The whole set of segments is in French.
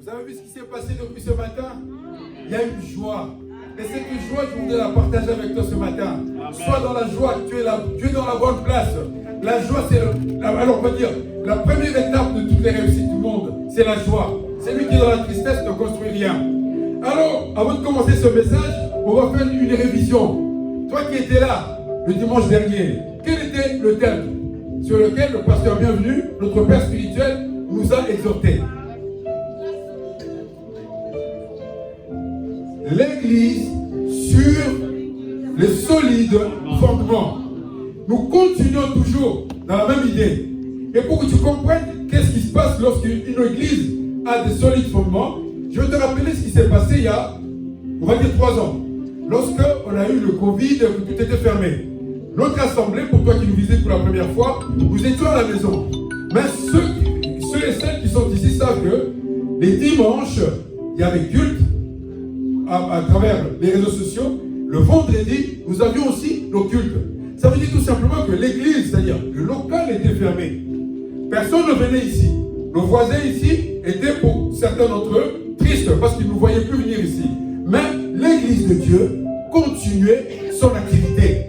Vous avez vu ce qui s'est passé depuis ce matin? Il y a une joie. Et cette joie, je voudrais la partager avec toi ce matin. Sois dans la joie, tu es dans la bonne place. La joie, c'est, alors on va dire, la première étape de toutes les réussites du monde, c'est la joie. Celui qui est dans la tristesse ne construit rien. Alors, avant de commencer ce message, on va faire une révision. Toi qui étais là le dimanche dernier, quel était le thème sur lequel le pasteur bienvenu, notre père spirituel, nous a exhortés? L'église sur les solides fondements. Nous continuons toujours dans la même idée. Et pour que tu comprennes qu'est-ce qui se passe lorsqu'une église a des solides fondements, je vais te rappeler ce qui s'est passé il y a, on va dire 3 ans. Lorsqu'on a eu le Covid, que tout était fermé. Notre assemblée, pour toi qui nous visites pour la première fois, nous étions à la maison. Mais ceux et celles qui sont ici savent que les dimanches, il y avait culte à travers les réseaux sociaux. Le vendredi, nous avions aussi nos cultes. Ça veut dire tout simplement que l'église, c'est-à-dire le local, était fermé. Personne ne venait ici. Nos voisins ici étaient pour certains d'entre eux tristes parce qu'ils ne nous voyaient plus venir ici. Mais l'église de Dieu continuait son activité.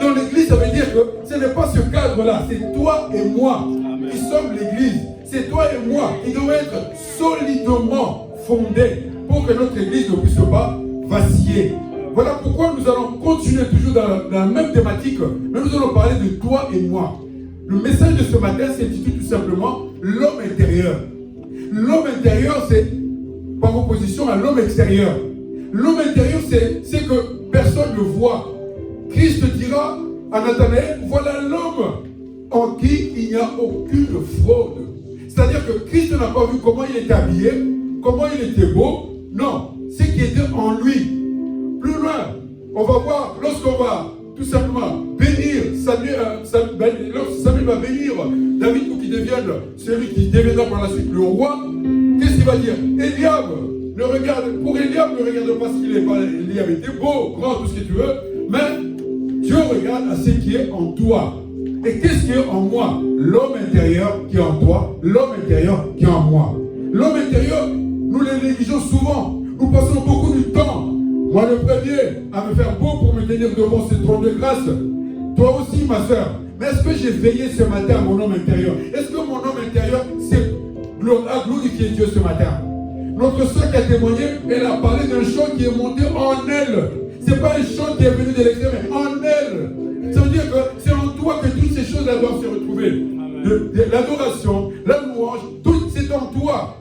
Dans l'église, ça veut dire que ce n'est pas ce cadre-là, c'est toi et moi qui sommes l'église. C'est toi et moi qui devons être solidement fondés pour que notre église ne puisse pas vaciller. Voilà pourquoi nous allons continuer toujours dans la même thématique, mais nous allons parler de toi et moi. Le message de ce matin s'intitule tout simplement l'homme intérieur. L'homme intérieur, c'est par opposition à l'homme extérieur. L'homme intérieur, c'est que personne ne voit. Christ dira à Nathanaël, voilà l'homme en qui il n'y a aucune fraude. C'est-à-dire que Christ n'a pas vu comment il était habillé, comment il était beau. Non, ce qui était en lui. Plus loin, on va voir, lorsqu'on va tout simplement bénir lorsque Samuel va bénir David pour qu'il devienne celui qui deviendra par la suite le roi, qu'est-ce qu'il va dire? Eliab, pour Eliab, ne regarde pas ce qu'il est. Eliab était beau, grand, tout ce que tu veux, mais Dieu regarde à ce qui est en toi. Et qu'est-ce qui est en moi? L'homme intérieur qui est en toi, l'homme intérieur qui est en moi. L'homme intérieur, nous le négligeons souvent. Nous passons beaucoup de temps. Moi le premier à me faire beau pour me tenir devant ce trône de grâce. Toi aussi ma soeur. Mais est-ce que j'ai veillé ce matin à mon homme intérieur? Est-ce que mon homme intérieur a glorifié Dieu ce matin? Notre soeur qui a témoigné, elle a parlé d'un chant qui est monté en elle. Ce n'est pas un chant qui est venu de l'extérieur, mais en elle. Ça veut dire que c'est en toi que toutes ces choses-là doivent se retrouver. L'adoration, la louange, tout c'est en toi.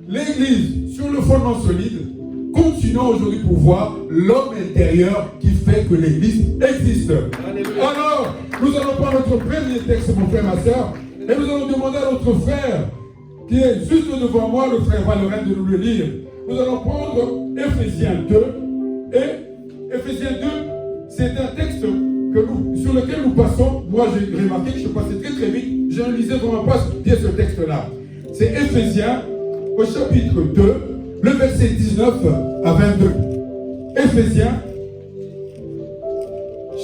L'église, sur le fondement solide, continuons aujourd'hui pour voir l'homme intérieur qui fait que l'église existe. Alors, nous allons prendre notre premier texte, mon frère, ma soeur, et nous allons demander à notre frère, qui est juste devant moi, le frère Valorin, de nous le lire. Nous allons prendre Ephésiens 2, et Ephésiens 2, c'est un texte sur lequel nous passons. Moi, j'ai remarqué que je passais très très vite, je ne lisais vraiment pas bien ce texte-là. C'est Ephésiens, au chapitre 2, le verset 19 à 22. Ephésiens,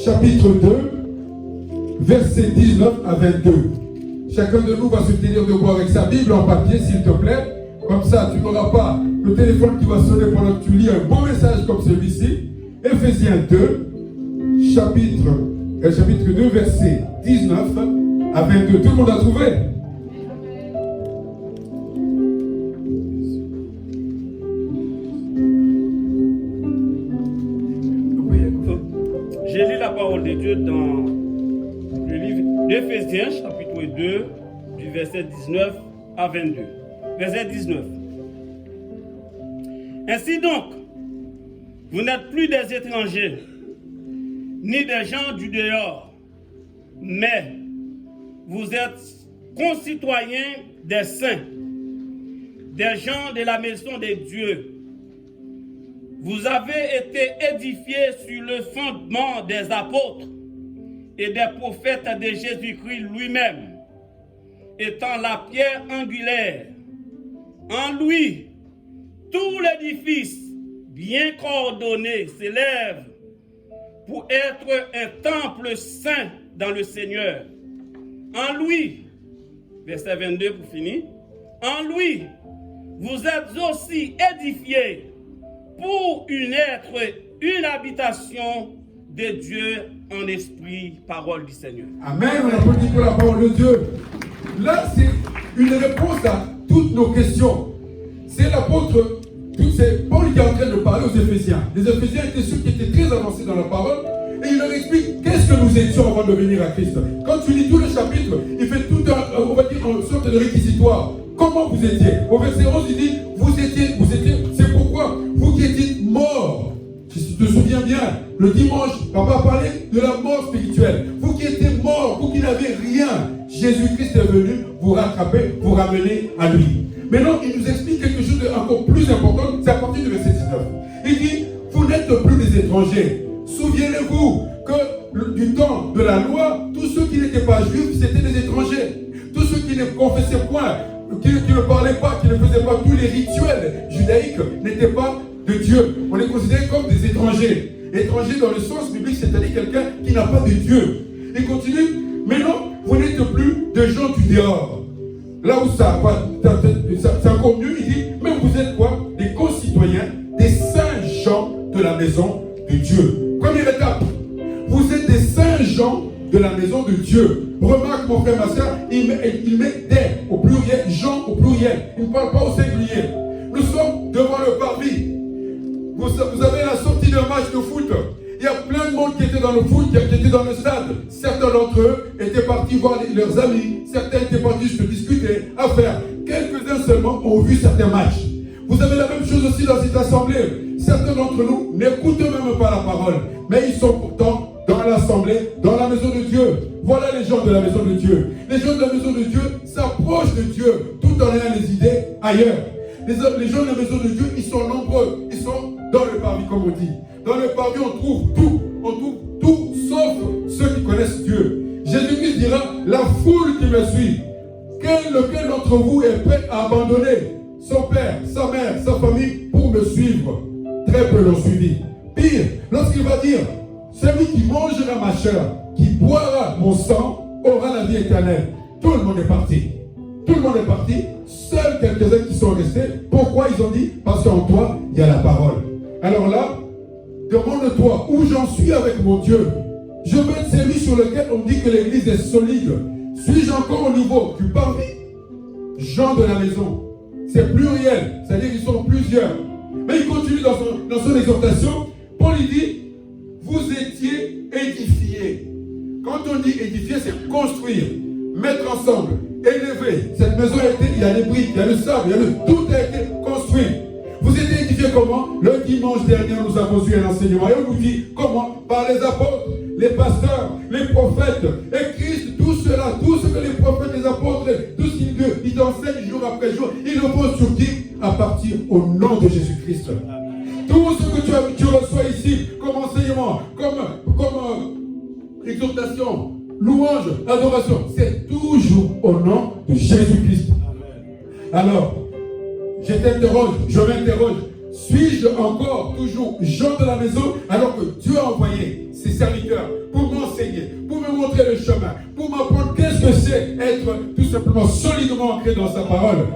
chapitre 2, verset 19 à 22. Chacun de nous va se tenir debout avec sa Bible en papier, s'il te plaît. Comme ça, tu n'auras pas le téléphone qui va sonner pendant que tu lis un bon message comme celui-ci. Ephésiens 2, chapitre 2, verset 19 à 22. Tout le monde a trouvé? J'ai lu la parole de Dieu dans le livre d'Éphésiens, chapitre 2, du verset 19 à 22. Verset 19. Ainsi donc, vous n'êtes plus des étrangers, ni des gens du dehors, mais vous êtes concitoyens des saints, des gens de la maison de Dieu. Vous avez été édifiés sur le fondement des apôtres et des prophètes de Jésus-Christ lui-même, étant la pierre angulaire. En lui, tout l'édifice bien coordonné s'élève pour être un temple saint dans le Seigneur. En lui, verset 22 pour finir, en lui, vous êtes aussi édifiés pour une habitation de Dieu en esprit, parole du Seigneur. Amen, on applaudit pour la parole de Dieu. Là, c'est une réponse à toutes nos questions. C'est l'apôtre, c'est Paul qui est en train de parler aux Éphésiens. Les Éphésiens étaient ceux qui étaient très avancés dans la parole. Et il leur explique qu'est-ce que nous étions avant de venir à Christ. Quand tu lis tout le chapitre, il fait tout un, on va dire, une sorte de réquisitoire. Comment vous étiez? Au verset 11, il dit, vous étiez, c'est pourquoi vous qui étiez morts. Si tu te souviens bien, le dimanche, papa parlait de la mort spirituelle. Vous qui étiez morts, vous qui n'avez rien, Jésus-Christ est venu vous rattraper, vous ramener à lui. Maintenant, il nous explique quelque chose d'encore plus important, c'est à partir du verset 19. Il dit, vous n'êtes plus des étrangers. Souvenez-vous que du temps de la loi, tous ceux qui n'étaient pas juifs, c'était des étrangers. Tous ceux qui ne confessaient point, qui ne parlaient pas, qui ne faisaient pas tous les rituels judaïques, n'étaient pas de Dieu. On les considérait comme des étrangers. Étrangers dans le sens biblique, c'est-à-dire quelqu'un qui n'a pas de Dieu. Il continue, maintenant, vous n'êtes plus de gens du dehors. Là où c'est encore mieux, il dit, mais vous êtes quoi? Des concitoyens, des saints gens de la maison de Dieu. Première étape, vous êtes des saints gens de la maison de Dieu. Remarque mon frère, ma soeur, il met des au pluriel, gens au pluriel. Il ne parle pas au singulier. Nous sommes devant le parvis. Vous avez la sortie d'un match de foot. Il y a plein de monde qui était dans le foot, qui était dans le stade. Certains d'entre eux étaient partis voir leurs amis. Certains étaient partis se discuter, à faire. Quelques-uns seulement ont vu certains matchs. Vous avez la même chose aussi dans cette assemblée. Certains d'entre nous n'écoutent même pas la parole. Mais ils sont pourtant dans l'assemblée, dans la maison de Dieu. Voilà les gens de la maison de Dieu. Les gens de la maison de Dieu s'approchent de Dieu tout en ayant les idées ailleurs. Les gens de la maison de Dieu, ils sont nombreux. Ils sont dans le parvis, comme on dit. Dans le parvis, on trouve tout. On trouve tout, sauf ceux qui connaissent Dieu. Jésus-Christ dira, la foule qui me suit, lequel d'entre vous est prêt à abandonner son père, sa mère, sa famille pour me suivre? Très peu l'ont suivi. Pire, lorsqu'il va dire, celui qui mangera ma chair, qui boira mon sang, aura la vie éternelle. Tout le monde est parti. Tout le monde est parti. Seuls quelques-uns qui sont restés. Pourquoi ils ont dit? Parce qu'en toi, il y a la parole. Alors là, demande-toi où j'en suis avec mon Dieu. Je veux être celui sur lequel on dit que l'église est solide. Suis-je encore au niveau du parvis? Gens de la maison. C'est pluriel, c'est-à-dire qu'ils sont plusieurs. Mais il continue dans son exhortation. Paul il dit, vous étiez édifiés. Quand on dit édifier, c'est construire, mettre ensemble, élever. Cette maison a été, il y a les briques, il y a le sable, tout a été construit. Vous êtes édifiés comment? Le dimanche dernier, nous avons eu un enseignement et on nous dit comment? Par les apôtres, les pasteurs, les prophètes, et Christ, tout cela, tout ce que les prophètes, les apôtres, tout ce qu'ils enseignent jour après jour, ils le font sur qui? À partir au nom de Jésus-Christ. Tout ce que tu reçois ici, comme enseignement, comme exhortation, louange, adoration, c'est toujours au nom de Jésus-Christ. Alors, je m'interroge, suis-je encore toujours Jean de la maison alors que Dieu a envoyé ses serviteurs pour m'enseigner, pour me montrer le chemin, pour m'apprendre qu'est-ce que c'est être tout simplement solidement ancré dans sa parole?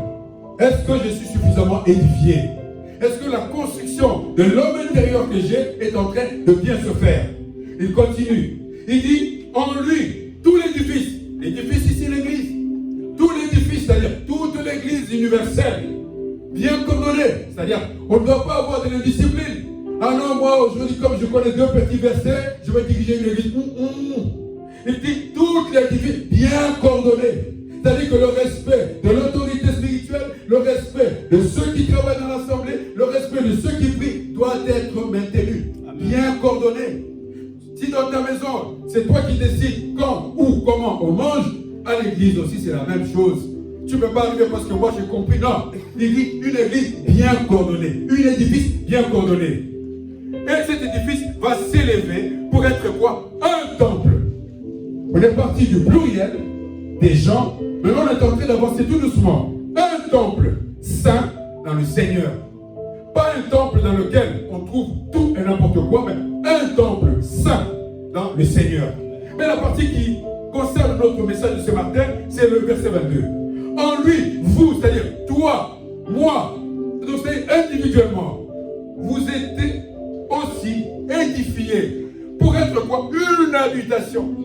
Est-ce que je suis suffisamment édifié? Est-ce que la construction de l'homme intérieur que j'ai est en train de bien se faire? Il continue. Il dit, en lui, tout l'édifice ici l'église, tout l'édifice, c'est-à-dire toute l'église universelle, bien coordonnée, c'est-à-dire on ne doit pas avoir de l'indiscipline. Ah non, moi aujourd'hui, comme je connais deux petits versets, je vais diriger une église. Il dit toute l'édifice bien coordonnée. C'est-à-dire que le respect de l'autorité spirituelle, le respect de ceux qui travaillent dans l'assemblée, le respect de ceux qui prient doit être maintenu, bien coordonné. Si dans ta maison, c'est toi qui décides quand, où, comment on mange, à l'église aussi c'est la même chose. Tu ne peux pas arriver parce que moi j'ai compris. Non, il dit une église bien coordonnée, un édifice bien coordonné. Et cet édifice va s'élever pour être quoi? Un temple. On est parti du pluriel des gens. Maintenant, on est en train d'avancer tout doucement. Un temple saint dans le Seigneur. Pas un temple dans lequel on trouve tout et n'importe quoi, mais un temple saint dans le Seigneur. Mais la partie qui concerne notre message de ce matin, c'est le verset 22. En lui, vous, c'est-à-dire toi, moi, donc c'est individuellement, vous êtes aussi édifiés pour être quoi? Une habitation.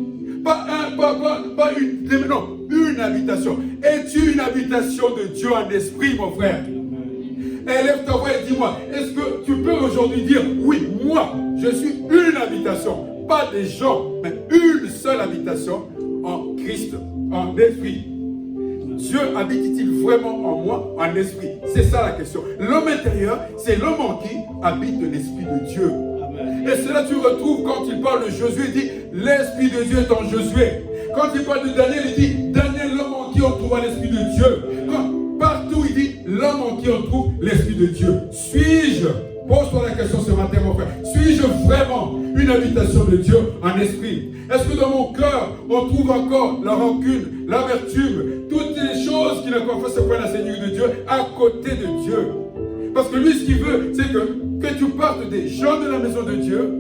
Pas une, non, une habitation. Es-tu une habitation de Dieu en esprit, mon frère? Élève ta voix et dis-moi, est-ce que tu peux aujourd'hui dire, oui, moi, je suis une habitation, pas des gens, mais une seule habitation en Christ, en esprit. Dieu habite-t-il vraiment en moi, en esprit? C'est ça la question. L'homme intérieur, c'est l'homme en qui habite l'esprit de Dieu. Amen. Et cela tu retrouves quand il parle de Josué, il dit, l'esprit de Dieu est en Josué. Quand il parle de Daniel, il dit, Daniel, l'homme en qui on trouve l'esprit de Dieu. Partout, il dit, l'homme en qui on trouve l'esprit de Dieu. Suis-je, pose-toi la question ce matin, mon frère, suis-je vraiment une habitation de Dieu en esprit? Est-ce que dans mon cœur, on trouve encore la rancune, l'amertume, toutes les choses qui ne peuvent pas se prendre la Seigneur de Dieu à côté de Dieu? Parce que lui, ce qu'il veut, c'est que tu partes des gens de la maison de Dieu,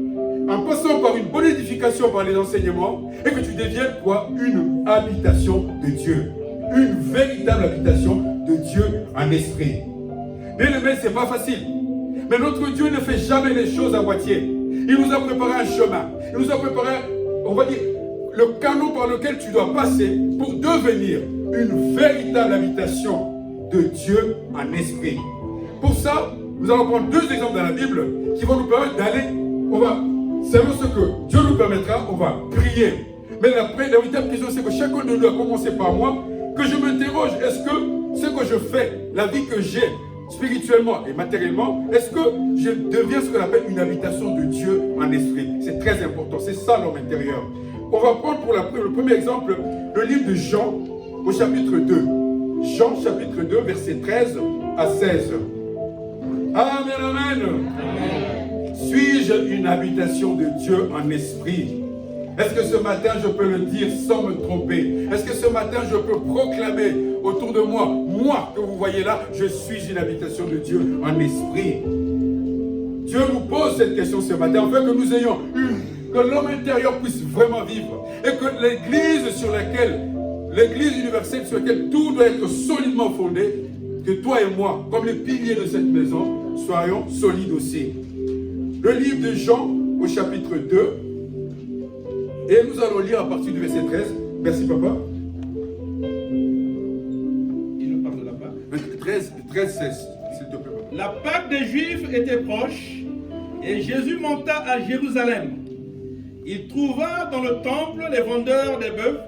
en passant par une bonne édification par les enseignements, et que tu deviennes quoi? Une habitation de Dieu. Une véritable habitation de Dieu en esprit. Bien aimé, c'est pas facile. Mais notre Dieu ne fait jamais les choses à moitié. Il nous a préparé un chemin. Il nous a préparé, on va dire, le canon par lequel tu dois passer pour devenir une véritable habitation de Dieu en esprit. Pour ça, nous allons prendre deux exemples dans la Bible qui vont nous permettre d'aller, selon ce que Dieu nous permettra, on va prier. Mais la véritable question, c'est que chacun de nous a commencé par moi, que je m'interroge, est-ce que ce que je fais, la vie que j'ai, spirituellement et matériellement, est-ce que je deviens ce qu'on appelle une habitation de Dieu en esprit? C'est très important, c'est ça l'homme intérieur. On va prendre pour le premier exemple le livre de Jean au chapitre 2. Jean chapitre 2, versets 13 à 16. Amen, amen. Amen. Suis-je une habitation de Dieu en esprit? Est-ce que ce matin je peux le dire sans me tromper? Est-ce que ce matin je peux proclamer autour de moi, moi que vous voyez là, je suis une habitation de Dieu en esprit? Dieu nous pose cette question ce matin, afin que nous ayons que l'homme intérieur puisse vraiment vivre. Et que l'église universelle sur laquelle tout doit être solidement fondé, que toi et moi, comme les piliers de cette maison, soyons solides aussi. Le livre de Jean au chapitre 2, et nous allons lire à partir du verset 13. Merci papa. Il nous parle de la Pâque. 13, 16, s'il te plaît. La Pâque des Juifs était proche et Jésus monta à Jérusalem. Il trouva dans le temple les vendeurs des bœufs,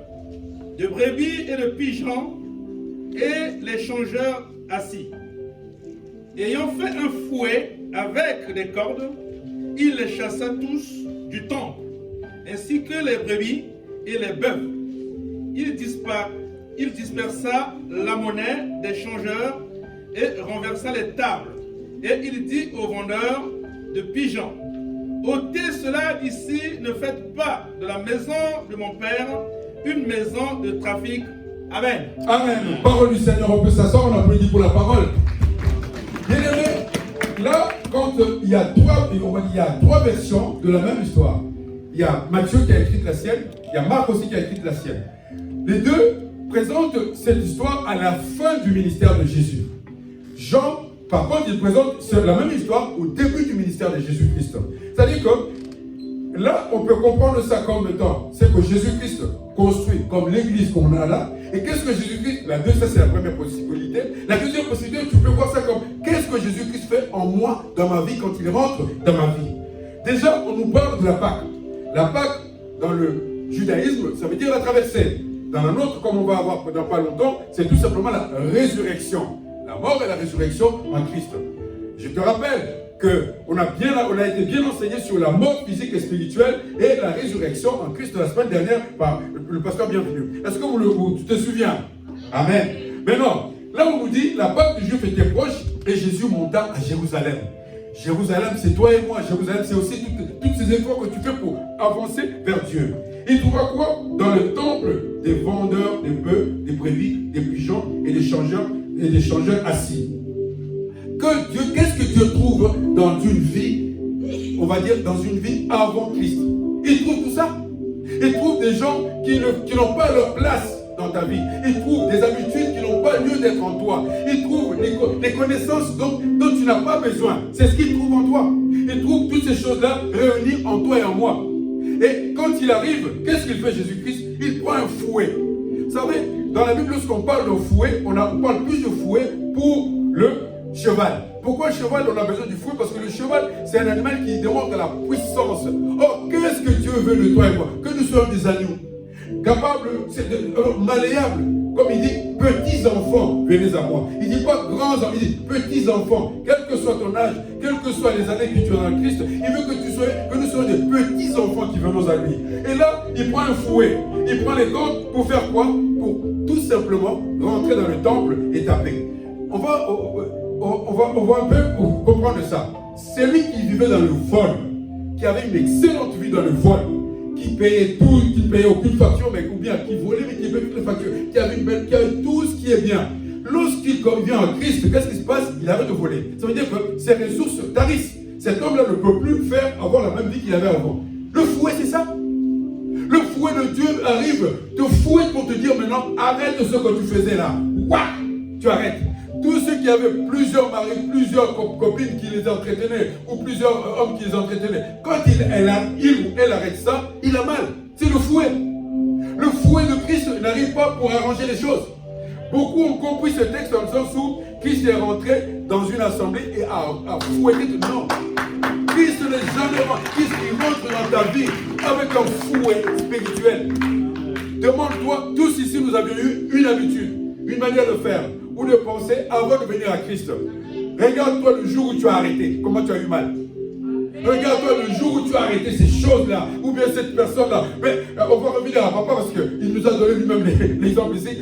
de brebis et de pigeons et les changeurs assis. Ayant fait un fouet avec des cordes, il les chassa tous du temple, ainsi que les brebis et les bœufs. Il dispersa la monnaie des changeurs et renversa les tables. Et il dit aux vendeurs de pigeons, ôtez cela d'ici, ne faites pas de la maison de mon Père une maison de trafic. Amen. Amen. Parole du Seigneur, on peut s'asseoir, on applaudit pour la parole. Bien aimé, là, quand il y a trois versions de la même histoire. Il y a Matthieu qui a écrit la sienne, il y a Marc aussi qui a écrit la sienne. Les deux présentent cette histoire à la fin du ministère de Jésus. Jean, par contre, il présente la même histoire au début du ministère de Jésus-Christ. C'est-à-dire que là, on peut comprendre ça comme étant, c'est que Jésus-Christ construit comme l'église qu'on a là. Et qu'est-ce que Jésus-Christ, ça c'est la première possibilité. La deuxième possibilité, tu peux voir ça comme, qu'est-ce que Jésus-Christ fait en moi, dans ma vie, quand il rentre dans ma vie. Déjà, on nous parle de la Pâque. La Pâque, dans le judaïsme, ça veut dire la traversée. Dans la nôtre, comme on va avoir dans pas longtemps, c'est tout simplement la résurrection. La mort et la résurrection en Christ. Je te rappelle qu'on a été bien enseigné sur la mort physique et spirituelle et la résurrection en Christ la semaine dernière par le pasteur bienvenu. Est-ce que tu te souviens? Amen. Maintenant, là on nous dit la Pâque du Juif était proche et Jésus monta à Jérusalem. Jérusalem, c'est toi et moi. Jérusalem, c'est aussi toutes ces efforts que tu fais pour avancer vers Dieu. Il trouva quoi? Dans le temple des vendeurs des bœufs, des brebis, des pigeons et des changeurs assis. Qu'est-ce que Dieu trouve dans une vie, on va dire, dans une vie avant Christ? Il trouve tout ça. Il trouve des gens qui n'ont pas leur place dans ta vie. Il trouve des habitudes qui n'ont pas lieu d'être en toi. Il trouve des connaissances dont tu n'as pas besoin. C'est ce qu'il trouve en toi. Il trouve toutes ces choses-là réunies en toi et en moi. Et quand il arrive, qu'est-ce qu'il fait Jésus-Christ? Il prend un fouet. Vous savez, dans la Bible, lorsqu'on parle de fouet, on parle plus de fouet pour le cheval. Pourquoi le cheval, on a besoin du fouet? Parce que le cheval, c'est un animal qui démontre la puissance. Or, qu'est-ce que Dieu veut de toi et moi? Que nous soyons des agneaux, capables, malléables. Comme il dit, petits enfants, venez à moi. Il ne dit pas grands enfants, il dit petits enfants. Quel que soit ton âge, quelles que soient les années que tu as dans Christ, il veut que nous soyons des petits enfants qui venons à lui. Et là, il prend un fouet, il prend les cordes pour faire quoi? Pour tout simplement rentrer dans le temple et taper. On va un peu comprendre ça. C'est lui qui vivait dans le vol, qui avait une excellente vie dans le vol, qui payait tout, qui ne payait aucune facture, mais ou bien qui volait, mais qui payait toutes les factures, qui avait tout ce qui est bien. Lorsqu'il vient en Christ, qu'est-ce qui se passe? Il arrête de voler. Ça veut dire que ses ressources tarissent. Cet homme-là ne peut plus avoir la même vie qu'il avait avant. Le fouet, c'est ça. Le fouet de Dieu arrive, te fouette pour te dire maintenant, arrête ce que tu faisais là. Ouah, tu arrêtes. Tous ceux qui avaient plusieurs maris, plusieurs copines qui les entretenaient, ou plusieurs hommes qui les entretenaient, quand il ou elle arrête ça, il a mal. C'est le fouet. Le fouet de Christ n'arrive pas pour arranger les choses. Beaucoup ont compris ce texte dans le sens où Christ est rentré dans une assemblée et a fouetté tout le monde. Christ n'est jamais rentré. Christ rentre dans ta vie avec un fouet spirituel. Demande-toi, tous ici nous avions eu une habitude, une manière de faire ou de penser avant de venir à Christ. Regarde-toi le jour où tu as arrêté, comment tu as eu mal. Regarde-toi le jour où tu as arrêté ces choses-là, ou bien cette personne-là. Mais on va revenir à papa parce qu'il nous a donné lui-même l'exemple ici.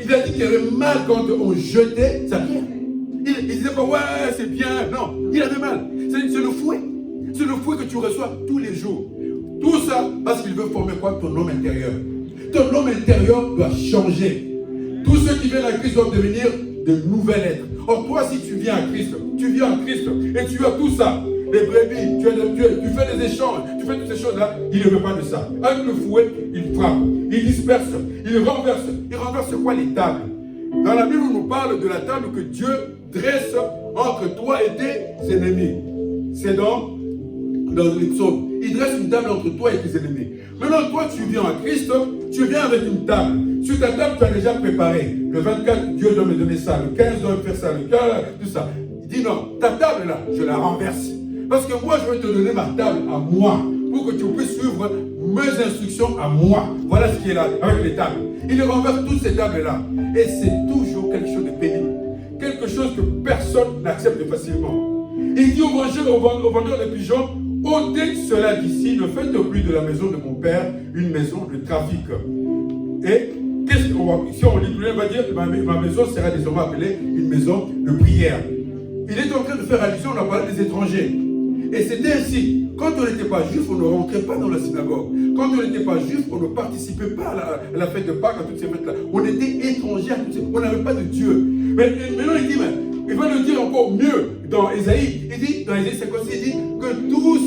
Il a dit qu'il avait mal quand on jetait sa pierre. Il disait pas, ouais, c'est bien. Non, il avait mal. C'est le fouet. C'est le fouet que tu reçois tous les jours. Tout ça parce qu'il veut former quoi? Ton homme intérieur. Ton homme intérieur doit changer. Tous ceux qui viennent à Christ doivent devenir de nouvelles êtres. Or, toi, si tu viens à Christ et tu as tout ça, les brebis, tu fais des échanges, tu fais toutes ces choses-là, il ne veut pas de ça. Avec le fouet, il frappe, il disperse, il renverse. Il renverse quoi? Les tables. Dans la Bible, on nous parle de la table que Dieu dresse entre toi et tes ennemis. C'est dans les psaumes. Il dresse une table entre toi et tes ennemis. Maintenant, toi, tu viens à Christ, tu viens avec une table. Sur ta table, tu as déjà préparé. Le 24, Dieu doit me donner ça. Le 15, doit me faire ça. Le 15, tout ça. Il dit non, ta table là, je la renverse. Parce que moi, je vais te donner ma table à moi. Pour que tu puisses suivre mes instructions à moi. Voilà ce qui est là, avec les tables. Il renverse toutes ces tables-là. Et c'est toujours quelque chose de pénible. Quelque chose que personne n'accepte facilement. Il dit au vendeur de pigeons, ôtez cela d'ici, ne faites plus de la maison de mon père une maison de trafic. Et si on lit plus loin, on va dire que ma maison sera désormais appelée une maison de prière. Il est en train de faire allusion, on a parlé des étrangers. Et c'était ainsi. Quand on n'était pas juif, on ne rentrait pas dans la synagogue. Quand on n'était pas juif, on ne participait pas à la fête de Pâques, à toutes ces fêtes-là. On était étrangers à toutes ces... On n'avait pas de Dieu. Mais maintenant, il dit, il va le dire encore mieux dans Ésaïe. Il dit, dans Ésaïe 56, il dit que tous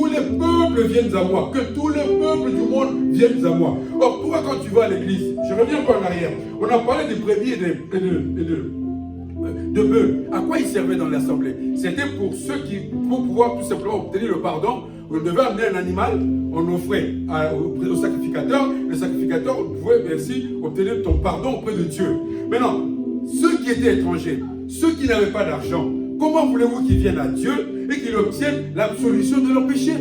les peuples viennent à moi. Que tous les peuples du monde viennent à moi. Or, toi, quand tu vas à l'église, je reviens encore en arrière. On a parlé des brebis et de bœufs. À quoi ils servaient dans l'assemblée? C'était pour ceux qui, pour pouvoir tout simplement obtenir le pardon, on devait amener un animal, on offrait au sacrificateur. Le sacrificateur pouvait ainsi obtenir ton pardon auprès de Dieu. Maintenant, ceux qui étaient étrangers, ceux qui n'avaient pas d'argent, comment voulez-vous qu'ils viennent à Dieu et qu'ils obtiennent l'absolution de leurs péchés?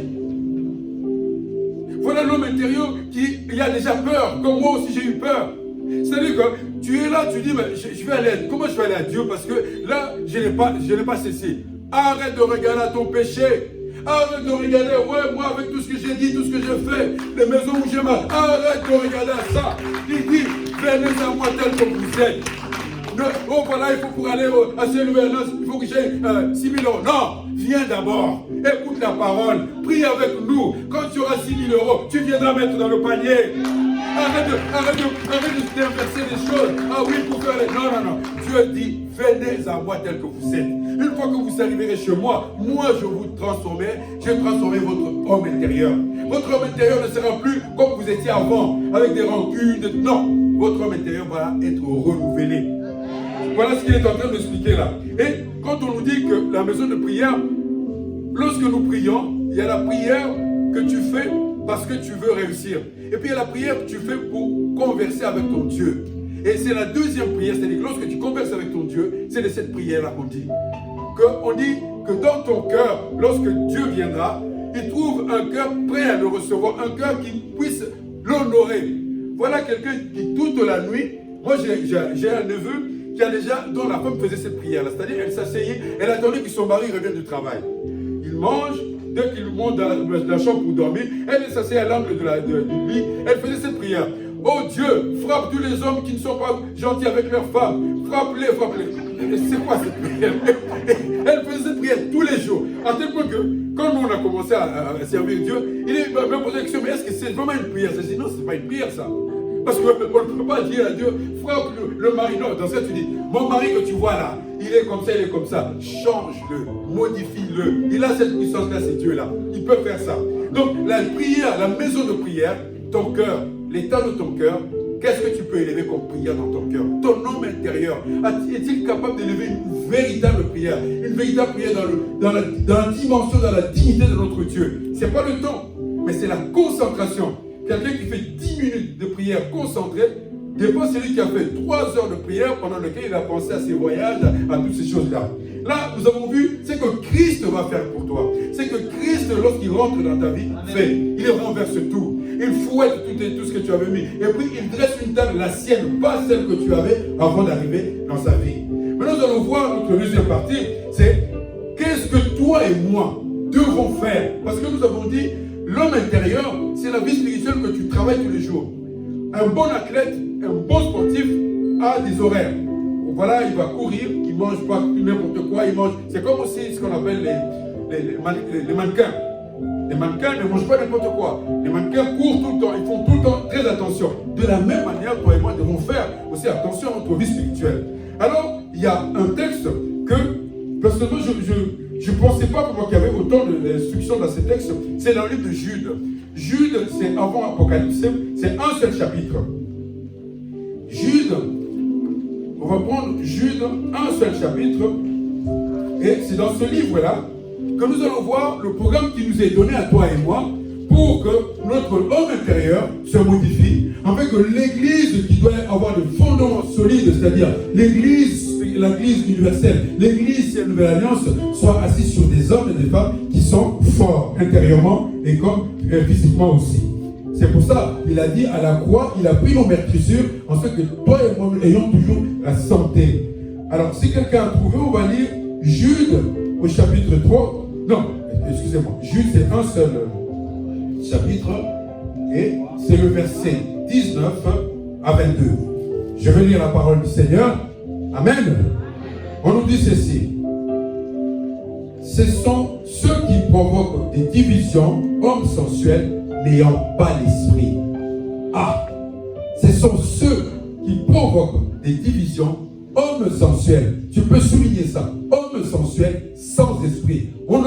Voilà l'homme intérieur qui a déjà peur, comme moi aussi j'ai eu peur. C'est-à-dire que tu es là, tu dis, mais je vais aller, comment je vais aller à Dieu? Parce que là, je n'ai pas cessé. Arrête de regarder à ton péché. Arrête de regarder, ouais, moi avec tout ce que j'ai dit, tout ce que j'ai fait, les maisons où j'ai mal. Arrête de regarder à ça. Il dit, venez à moi tel que vous êtes. Oh voilà, il faut pour aller à Saint-Louis, il faut que j'ai 6 000 euros. Non, viens d'abord, écoute la parole, prie avec nous. Quand tu auras 6 000 euros, tu viendras mettre dans le panier. Arrête de déverser des choses. Ah oui, pour faire les... Non. Dieu dit, venez à moi tel que vous êtes. Une fois que vous arriverez chez moi, je vous transformerai. Je vais transformer votre homme intérieur. Votre homme intérieur ne sera plus comme vous étiez avant, avec des rancunes. Non. votre homme intérieur va être renouvelé. Voilà ce qu'il est en train d'expliquer là. Et quand on nous dit que la maison de prière, lorsque nous prions, il y a la prière que tu fais parce que tu veux réussir. Et puis il y a la prière que tu fais pour converser avec ton Dieu. Et c'est la deuxième prière, c'est-à-dire que lorsque tu converses avec ton Dieu, c'est de cette prière-là qu'on dit. On dit que dans ton cœur, lorsque Dieu viendra, il trouve un cœur prêt à le recevoir, un cœur qui puisse l'honorer. Voilà quelqu'un qui toute la nuit, moi j'ai un neveu qui a déjà, dont la femme faisait cette prière-là, c'est-à-dire elle s'asseyait, elle attendait que son mari revienne du travail. Il mange, dès qu'il monte dans la chambre pour dormir, elle s'asseyait à l'angle du lit, elle faisait cette prière. Oh Dieu, frappe tous les hommes qui ne sont pas gentils avec leurs femmes, frappe-les, frappe-les. C'est quoi cette prière? Elle faisait cette prière tous les jours, à tel point que quand nous on a commencé à servir Dieu, il m'a posé la question, mais est-ce que c'est vraiment une prière? J'ai dit non, c'est pas une prière ça. Parce qu'on ne peut pas dire à Dieu, frappe le mari. Non, dans ça tu dis, mon mari que tu vois là, il est comme ça, il est comme ça. Change-le, modifie-le. Il a cette puissance-là, c'est Dieu-là. Il peut faire ça. Donc la prière, la maison de prière, ton cœur, l'état de ton cœur, qu'est-ce que tu peux élever comme prière dans ton cœur? Ton homme intérieur, est-il capable d'élever une véritable prière? Une véritable prière dans la dimension, dans la dignité de notre Dieu. Ce n'est pas le temps, mais c'est la concentration. Quelqu'un qui fait 10 minutes de prière concentrée dépend celui qui a fait 3 heures de prière pendant lequel il a pensé à ses voyages, à toutes ces choses-là. Là, nous avons vu, c'est que Christ va faire pour toi. C'est que Christ, lorsqu'il rentre dans ta vie, fait. Il renverse tout. Il fouette tout ce que tu avais mis. Et puis, il dresse une table, la sienne, pas celle que tu avais avant d'arriver dans sa vie. Maintenant, nous allons voir notre deuxième partie, c'est qu'est-ce que toi et moi devons faire? Parce que nous avons dit, l'homme intérieur, c'est la vie spirituelle que tu travailles tous les jours. Un bon athlète, un bon sportif a des horaires. Voilà, il va courir, il ne mange pas n'importe quoi, il mange. C'est comme aussi ce qu'on appelle les mannequins. Les mannequins ne mangent pas n'importe quoi. Les mannequins courent tout le temps, ils font tout le temps très attention. De la même manière, toi et moi devons faire aussi attention à notre vie spirituelle. Alors, il y a un texte que, personnellement, je ne pensais pas pour moi qu'il y avait autant d'instructions dans ce texte. C'est dans le livre de Jude. Jude, c'est avant Apocalypse, c'est un seul chapitre. Jude, on va prendre Jude, un seul chapitre. Et c'est dans ce livre-là que nous allons voir le programme qui nous est donné à toi et moi pour que notre homme intérieur se modifie, afin que l'église qui doit avoir de fondements solides, c'est-à-dire l'église universelle, l'église et nouvelle alliance, soit assise sur des hommes et des femmes qui sont forts intérieurement et comme physiquement aussi. C'est pour ça qu'il a dit à la croix, il a pris nos meurtrissures en ce que toi et moi ayons toujours la santé. Alors si quelqu'un a trouvé, on va lire Jude au chapitre 3. Non, excusez-moi, Jude c'est un seul chapitre et c'est le verset 19 à 22. Je vais lire la parole du Seigneur. Amen. On nous dit ceci. Ce sont ceux qui provoquent des divisions, hommes sensuels, n'ayant pas l'esprit. Ah, ce sont ceux qui provoquent des divisions, hommes sensuels. Tu peux souligner ça. Hommes sensuels sans esprit. On